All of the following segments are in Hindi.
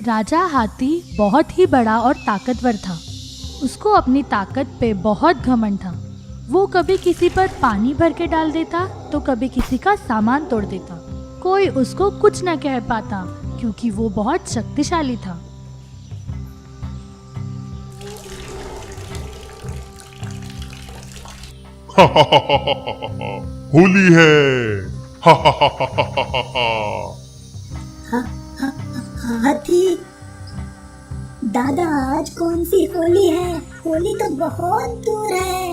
राजा हाथी बहुत ही बड़ा और ताकतवर था। उसको अपनी ताकत पे बहुत घमंड था। वो कभी किसी पर पानी भर के डाल देता तो कभी किसी का सामान तोड़ देता। कोई उसको कुछ न कह पाता क्योंकि वो बहुत शक्तिशाली था। होली है। हाथी दादा, आज कौन सी होली है? होली तो बहुत दूर है।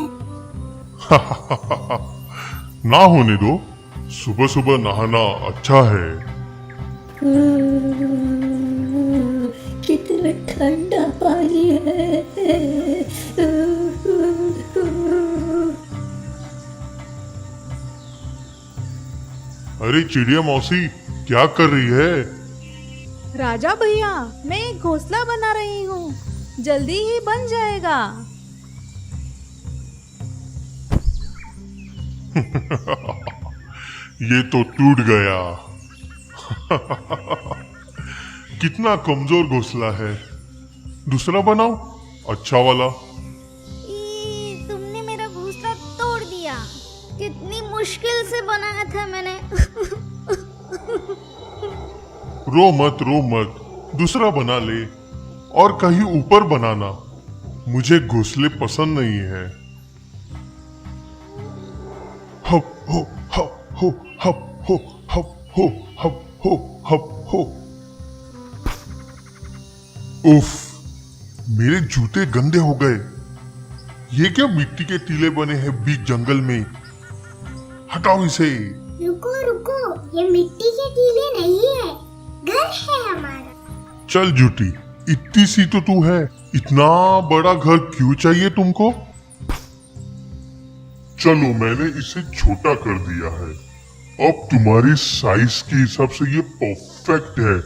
ना होने दो, सुबह सुबह नहाना अच्छा है। कितना ठंडा पानी है। अरे चिड़िया मौसी, क्या कर रही है? राजा भैया, मैं एक घोंसला बना रही हूँ, जल्दी ही बन जाएगा। ये तो टूट गया। कितना कमजोर घोंसला है। दूसरा बनाओ, अच्छा वाला। तुमने मेरा घोंसला तोड़ दिया। कितनी मुश्किल से बनाया था मैंने। रो मत, दूसरा बना ले और कहीं ऊपर बनाना। मुझे घोंसले पसंद नहीं है। हप हो हप हो हप हो हप हो हप हो हप हो। उफ, मेरे जूते गंदे हो गए। ये क्या मिट्टी के टीले बने हैं बीच जंगल में। हटाओ इसे। रुको रुको, ये मिट्टी के टीले नहीं है, घर है हमारा। चल झूठी, इतनी सी तो तू है, इतना बड़ा घर क्यों चाहिए तुमको? चलो, मैंने इसे छोटा कर दिया है। अब तुम्हारी साइज के हिसाब से ये परफेक्ट है।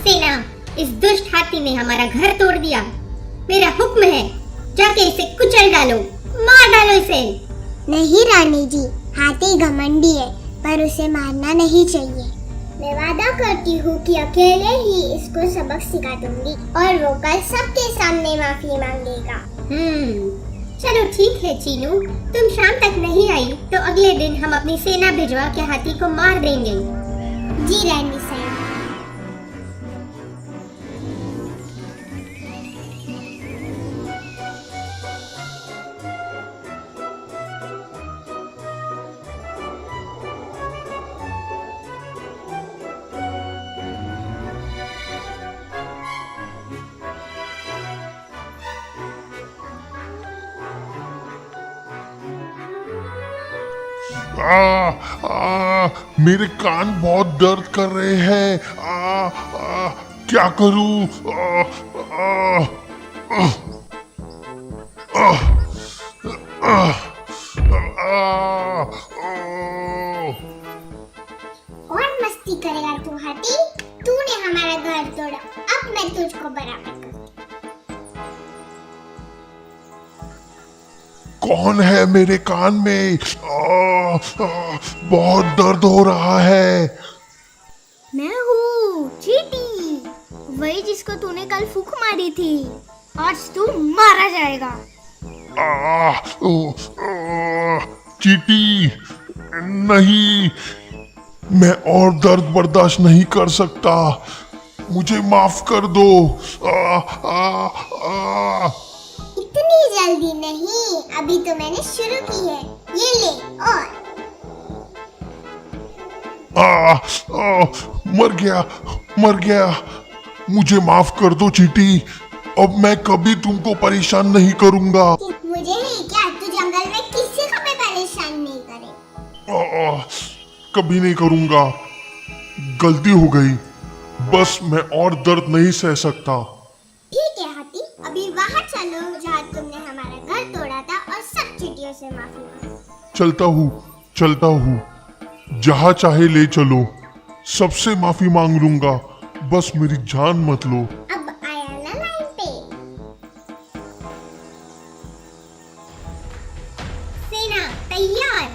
सेना, इस दुष्ट हाथी ने हमारा घर तोड़ दिया। मेरा हुक्म है, जाके इसे कुचल डालो, मार डालो इसे। नहीं रानी जी, हाथी घमंडी है, पर उसे मारना नहीं चाहिए। मैं वादा करती हूँ कि अकेले ही इसको सबक सिखा दूंगी और वो कल सबके सामने माफी मांगेगा। चलो ठीक है चीनू, तुम शाम तक नहीं आई तो अगले दिन हम अपनी सेना भिजवा के हाथी को मार देंगे। जी रानी साहब। मेरे कान बहुत दर्द कर रहे हैं। क्या करूं? और मस्ती करेगा तू हाथी? तूने हमारा घर तोड़ा, अब मैं तुझको बराबर करूँ। कौन है मेरे कान में? बहुत दर्द हो रहा है। मैं हूँ चीटी, वही जिसको तूने कल फूंक मारी थी। आज तू मारा जाएगा। चीटी नहीं, मैं और दर्द बर्दाश्त नहीं कर सकता, मुझे माफ कर दो। इतनी जल्दी नहीं, अभी तो मैंने शुरू की है। ये ले और मर गया। मुझे माफ कर दो चीटी, अब मैं कभी तुमको परेशान नहीं करूंगा। मुझे ही क्या, तू जंगल में किसी को भी परेशान नहीं करे। कभी नहीं करूंगा, गलती हो गई, बस मैं और दर्द नहीं सह सकता। ठीक है हाथी, अभी वहाँ चलो जहाँ तुमने हमारा घर तोड़ा था और सब चींटियों से माफी मांगो। चलता हूँ, जहाँ चाहे ले चलो, सबसे माफी मांग लूंगा, बस मेरी जान मत लो। अब आया ना लाइन पे। सेना तैयार,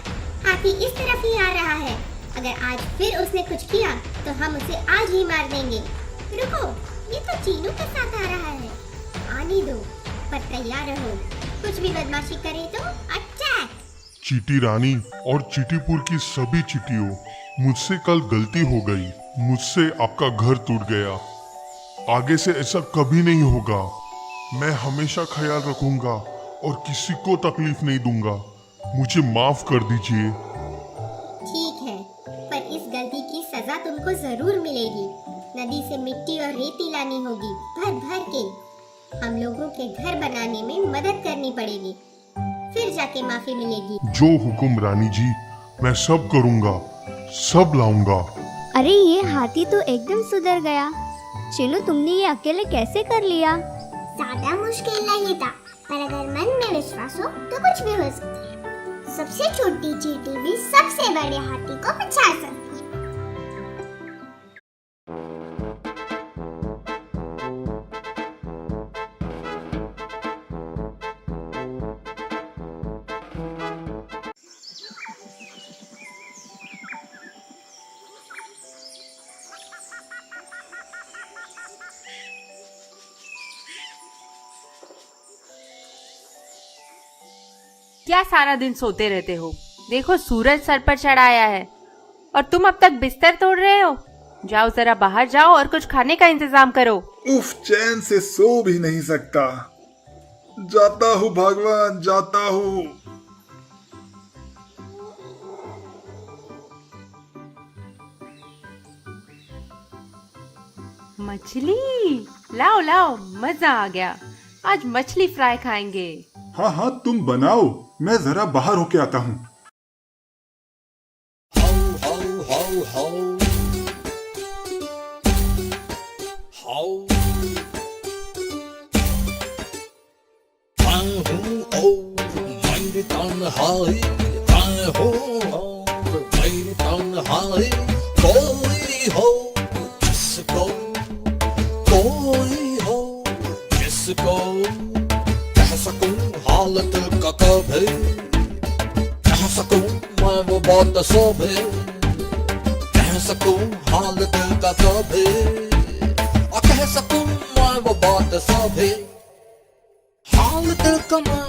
हाथी इस तरफ ही आ रहा है। अगर आज फिर उसने कुछ किया तो हम उसे आज ही मार देंगे। रुको, ये तो चीनू के साथ आ रहा है, आने दो, पर तैयार रहो, कुछ भी बदमाशी करे तो अटैक। चीटी रानी और चीटीपुर की सभी चीटियों, मुझसे कल गलती हो गई, मुझसे आपका घर टूट गया। आगे से ऐसा कभी नहीं होगा। मैं हमेशा ख्याल रखूंगा और किसी को तकलीफ नहीं दूंगा। मुझे माफ कर दीजिए। ठीक है, पर इस गलती की सजा तुमको जरूर मिलेगी। नदी से मिट्टी और रेती लानी होगी भर भर के। हम लोगों के घर बनाने में मदद करनी पड़ेगी, फिर जाके माफी मिलेगी। जो हुक्म रानी जी, मैं सब करूंगा, सब लाऊंगा। अरे ये हाथी तो एकदम सुधर गया। चलो, तुमने ये अकेले कैसे कर लिया? ज्यादा मुश्किल नहीं था, पर अगर मन में विश्वास हो तो कुछ भी हो सकता है। सबसे छोटी चींटी भी सबसे बड़े हाथी को बचा सकती है। क्या सारा दिन सोते रहते हो? देखो सूरज सर पर चढ़ आया है और तुम अब तक बिस्तर तोड़ रहे हो। जाओ, जरा बाहर जाओ और कुछ खाने का इंतजाम करो। उफ, चैन से सो भी नहीं सकता। जाता हूँ भगवान, जाता हूँ। मछली लाओ लाओ, मजा आ गया। आज मछली फ्राई खाएंगे। हाँ हाँ, तुम बनाओ, मैं जरा बाहर होके आता हूँ। कह सकूं हालत का कभी, कह सकूं मैं वो बात सभी, कह सकूं हालत का कभी, और कह सकूं मैं वो बात सभी। हालत का मैं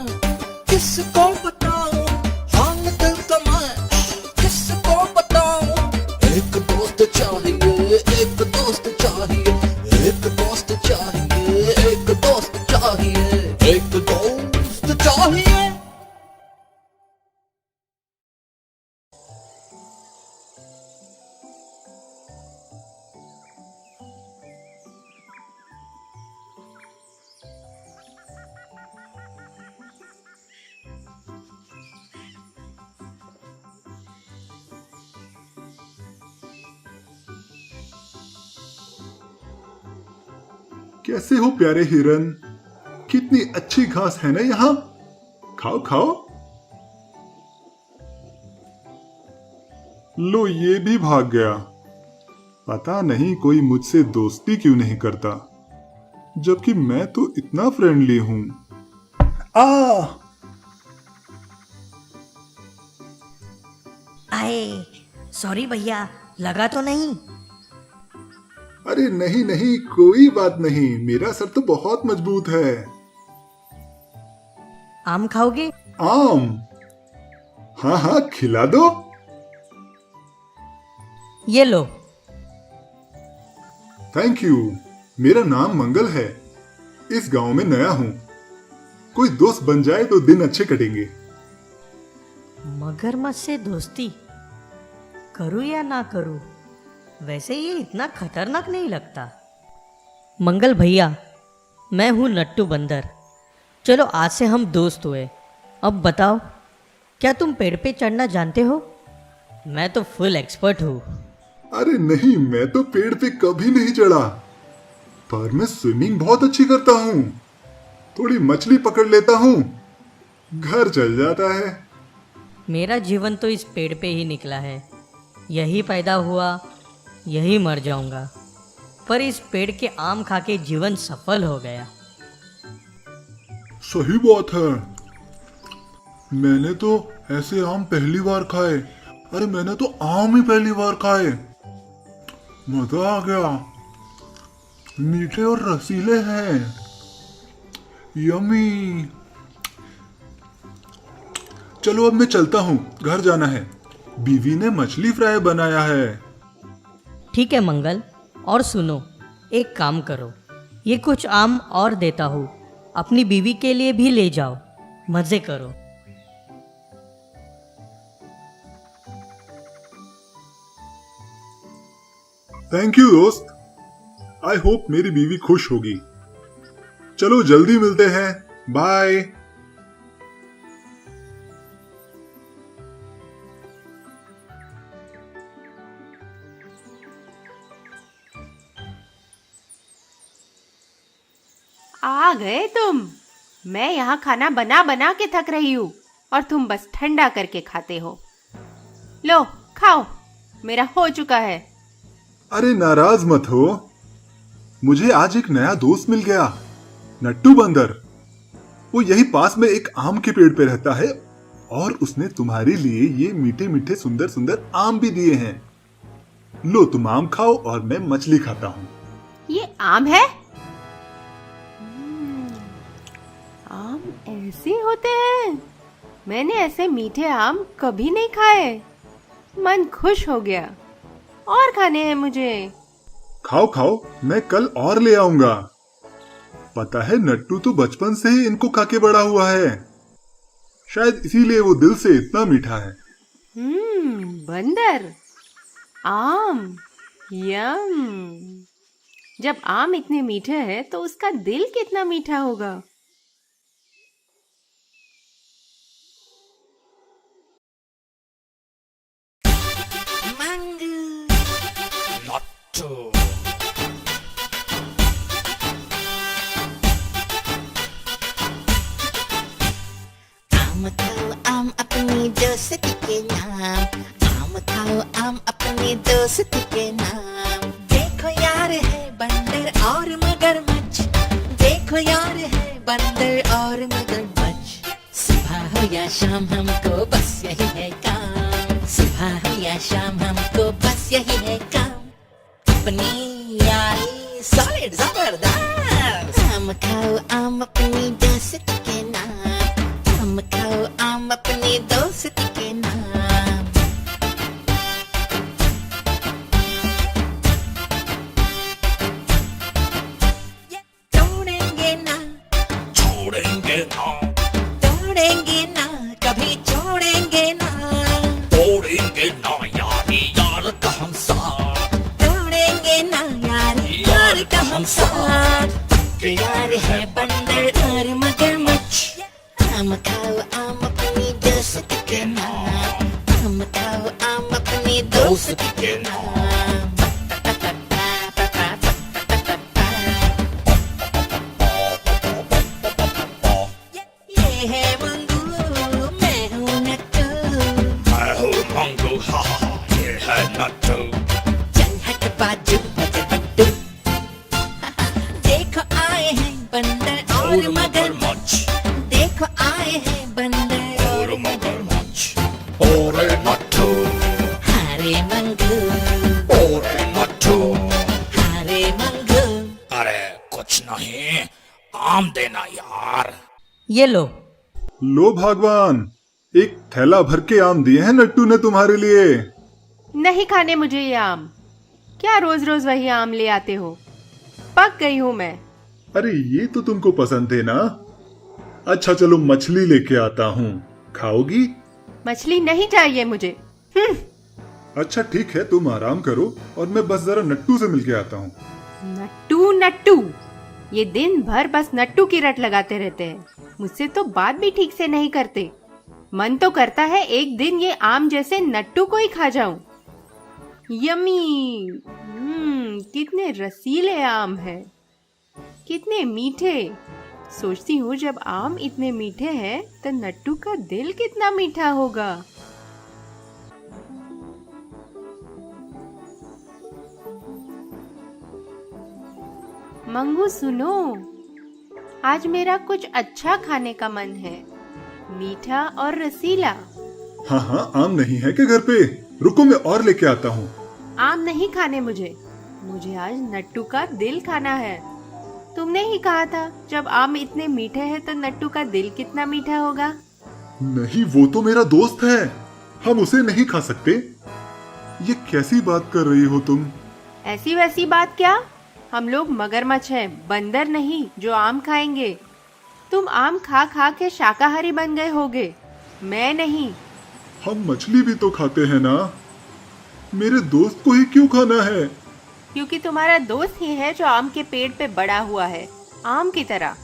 किसको बताऊं हाल दिल का मैं, किसको बताऊं। एक दोस्त चाहिए, एक दोस्त चाहिए, एक दोस्त चाहिए, एक दोस्त चाहिए, एक दोस्त चाहिए। कैसे हो प्यारे हिरन? कितनी अच्छी घास है ना यहाँ। खाओ खाओ। लो ये भी भाग गया। पता नहीं कोई मुझसे दोस्ती क्यों नहीं करता, जबकि मैं तो इतना फ्रेंडली हूं। आए, सॉरी भैया, लगा तो नहीं? अरे नहीं नहीं, कोई बात नहीं, मेरा सर तो बहुत मजबूत है। आम खाओगे? आम? हाँ हाँ, खिला दो। ये लो। Thank you. मेरा नाम मंगल है, इस गांव में नया हूँ। कोई दोस्त बन जाए तो दिन अच्छे कटेंगे। मगरमच्छ से दोस्ती करूँ या ना करूँ? वैसे ये इतना खतरनाक नहीं लगता। मंगल भैया, मैं हूँ नट्टू बंदर। चलो आज से हम दोस्त हुए। अब बताओ, क्या तुम पेड़ पे चढ़ना जानते हो? मैं तो फुल एक्सपर्ट हूँ। अरे नहीं, मैं तो पेड़ पे कभी नहीं चढ़ा, पर मैं स्विमिंग बहुत अच्छी करता हूँ। थोड़ी मछली पकड़ लेता हूँ, घर चल जाता है। मेरा जीवन तो इस पेड़ पे ही निकला है। यही पैदा हुआ, यही मर जाऊंगा, पर इस पेड़ के आम खा के जीवन सफल हो गया। सही बात है, मैंने तो ऐसे आम पहली बार खाए। अरे मैंने तो आम ही पहली बार खाए, मजा आ गया। मीठे और रसीले हैं, यमी। चलो अब मैं चलता हूँ, घर जाना है। बीवी ने मछली फ्राई बनाया है। ठीक है मंगल, और सुनो, एक काम करो, ये कुछ आम और देता हूँ, अपनी बीवी के लिए भी ले जाओ, मजे करो। थैंक यू दोस्त, आई होप मेरी बीवी खुश होगी। चलो जल्दी मिलते हैं, बाय। आ गए तुम। मैं यहाँ खाना बना बना के थक रही हूँ और तुम बस ठंडा करके खाते हो। लो खाओ, मेरा हो चुका है। अरे नाराज मत हो, मुझे आज एक नया दोस्त मिल गया, नट्टू बंदर। वो यही पास में एक आम के पेड़ पे रहता है और उसने तुम्हारे लिए ये मीठे मीठे सुंदर सुंदर आम भी दिए हैं। लो तुम आम खाओ और मैं मछली खाता हूँ। ये आम है? आम ऐसे होते हैं? मैंने ऐसे मीठे आम कभी नहीं खाए। मन खुश हो गया, और खाने हैं मुझे। खाओ खाओ, मैं कल और ले आऊंगा। पता है नट्टू तो बचपन से ही इनको खा के बड़ा हुआ है, शायद इसीलिए वो दिल से इतना मीठा है। बंदर, आम, यम। जब आम इतने मीठे हैं तो उसका दिल कितना मीठा होगा। Lotto. आम खाओ आम अपनी दोस्ती के नाम, आम खाओ आम अपनी दोस्ती के नाम। देखो यार है बंदर और मगरमच्छ, देखो यार है बंदर और मगरमच्छ। सुबह हो या शाम हमको बस यही है काम, सुबह हो या शाम हमको बस यही है काम। अपनी यारी सॉलिड जबरदस्त। आम खाओ आम अपनी दोस्ती के नाम, आम खाओ हम साथ प्यार है बंदर और मगरमच्छ आम खाओ आम अपनी दोस्त के नाम आम खाओ आम अपनी दोस्त के नाम ये है मंगू मैं हूँ नट्टू मैं हूँ मंगू हा हा हा ये है नट्टू चल हट बाजू बजे बट्टू देखो आए हैं बंदर और मगरमच्छ देखो आए हैं बंदर और मगरमच्छ और नट्टू हरे मंगू और नट्टू हरे मंगू अरे कुछ नहीं आम देना यार ये लो। लो भगवान, एक थैला भर के आम दिए हैं नट्टू ने तुम्हारे लिए। नहीं खाने मुझे ये आम। क्या रोज रोज वही आम ले आते हो? पक गई हूँ मैं। अरे ये तो तुमको पसंद थे ना। अच्छा चलो मछली लेके आता हूँ, खाओगी? मछली नहीं चाहिए मुझे। अच्छा ठीक है, तुम आराम करो और मैं बस जरा नट्टू से मिलके आता हूँ। नट्टू नट्टू, ये दिन भर बस नट्टू की रट लगाते रहते हैं। मुझसे तो बात भी ठीक से नहीं करते। मन तो करता है एक दिन ये आम जैसे नट्टू को ही खा जाऊं। यमी। कितने रसीले आम हैं, कितने मीठे। सोचती हूँ जब आम इतने मीठे हैं तो नट्टू का दिल कितना मीठा होगा। मंगू सुनो, आज मेरा कुछ अच्छा खाने का मन है, मीठा और रसीला। हाँ हाँ, आम नहीं है क्या घर पे? रुको मैं और लेके आता हूँ। आम नहीं खाने मुझे आज नट्टू का दिल खाना है। तुमने ही कहा था जब आम इतने मीठे हैं तो नट्टू का दिल कितना मीठा होगा। नहीं, वो तो मेरा दोस्त है, हम उसे नहीं खा सकते। ये कैसी बात कर रही हो तुम? ऐसी वैसी बात क्या? हम लोग मगरमच्छ हैं, बंदर नहीं जो आम खाएंगे। तुम आम खा खा के शाकाहारी बन गए होगे, मैं नहीं। हम मछली भी तो खाते हैं ना। मेरे दोस्त को ही क्यों खाना है? क्योंकि तुम्हारा दोस्त ही है जो आम के पेड़ पे बड़ा हुआ है, आम की तरह।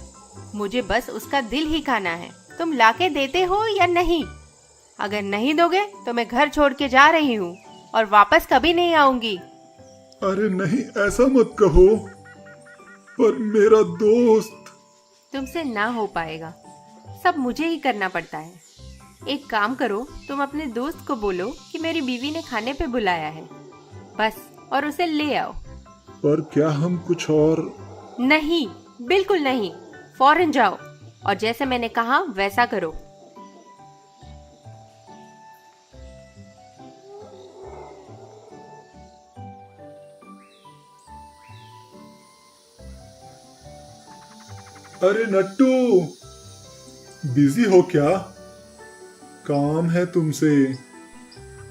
मुझे बस उसका दिल ही खाना है। तुम लाके देते हो या नहीं? अगर नहीं दोगे तो मैं घर छोड़ के जा रही हूँ और वापस कभी नहीं आऊंगी। अरे नहीं, ऐसा मत कहो। पर मेरा दोस्त। तुमसे ना हो पाएगा, सब मुझे ही करना पड़ता है। एक काम करो, तुम अपने दोस्त को बोलो कि मेरी बीवी ने खाने पे बुलाया है, बस, और उसे ले आओ। पर क्या हम कुछ और? नहीं, बिल्कुल नहीं। फौरन जाओ और जैसे मैंने कहा वैसा करो। अरे नट्टू, बिजी हो क्या? काम है तुमसे।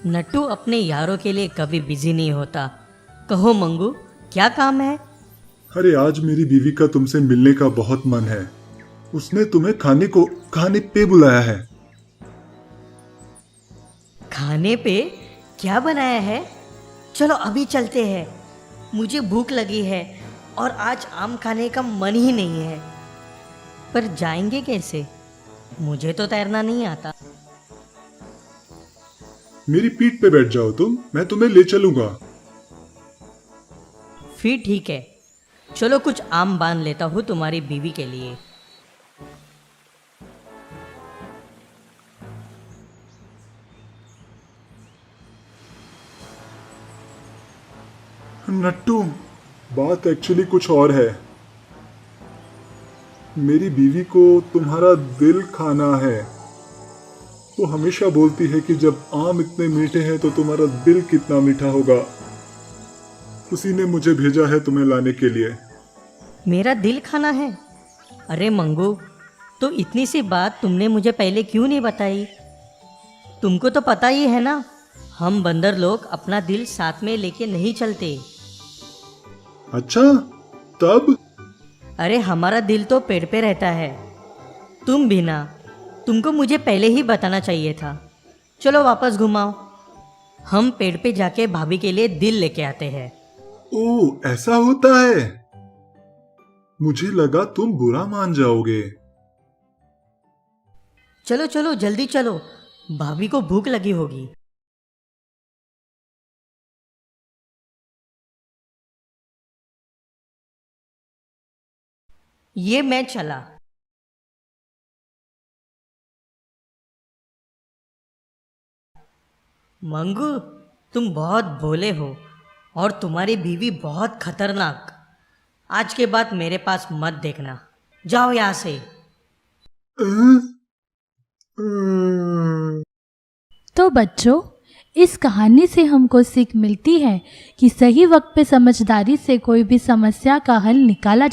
नट्टू अपने यारों के लिए कभी बिजी नहीं होता। कहो मंगू, क्या काम है? अरे आज मेरी बीवी का तुमसे मिलने का बहुत मन है। उसने तुम्हें खाने पे बुलाया है। खाने पे क्या बनाया है? चलो अभी चलते हैं। मुझे भूख लगी है और आज आम खाने का मन ही नहीं है। पर जाएंगे कैसे? मुझे तो तैरना नहीं आता। मेरी पीठ पे बैठ जाओ तुम, मैं तुम्हें ले चलूंगा। फिर ठीक है, चलो कुछ आम बांध लेता हूँ तुम्हारी बीवी के लिए। नट्टू, बात एक्चुअली कुछ और है। मेरी बीवी को तुम्हारा दिल खाना है। वो हमेशा बोलती है कि जब आम इतने मीठे हैं तो तुम्हारा दिल कितना मीठा होगा। उसी ने मुझे भेजा है तुम्हें लाने के लिए। मेरा दिल खाना है? अरे मंगू, तो इतनी सी बात तुमने मुझे पहले क्यों नहीं बताई? तुमको तो पता ही है ना, हम बंदर लोग अपना दिल साथ में लेके नहीं चलते। अच्छा, तब? अरे हमारा दिल तो पेड़ पे रहता है। तुम भी ना, तुमको मुझे पहले ही बताना चाहिए था। चलो वापस घुमाओ, हम पेड़ पे जाके भाभी के लिए दिल लेके आते हैं। ओह, ऐसा होता है? मुझे लगा तुम बुरा मान जाओगे। चलो चलो जल्दी चलो, भाभी को भूख लगी होगी। ये मैं चला। मंगू, तुम बहुत भोले हो और तुम्हारी बीवी बहुत खतरनाक। आज के बाद मेरे पास मत देखना, जाओ यहाँ से। तो बच्चों, इस कहानी से हमको सीख मिलती है कि सही वक्त पे समझदारी से कोई भी समस्या का हल निकाला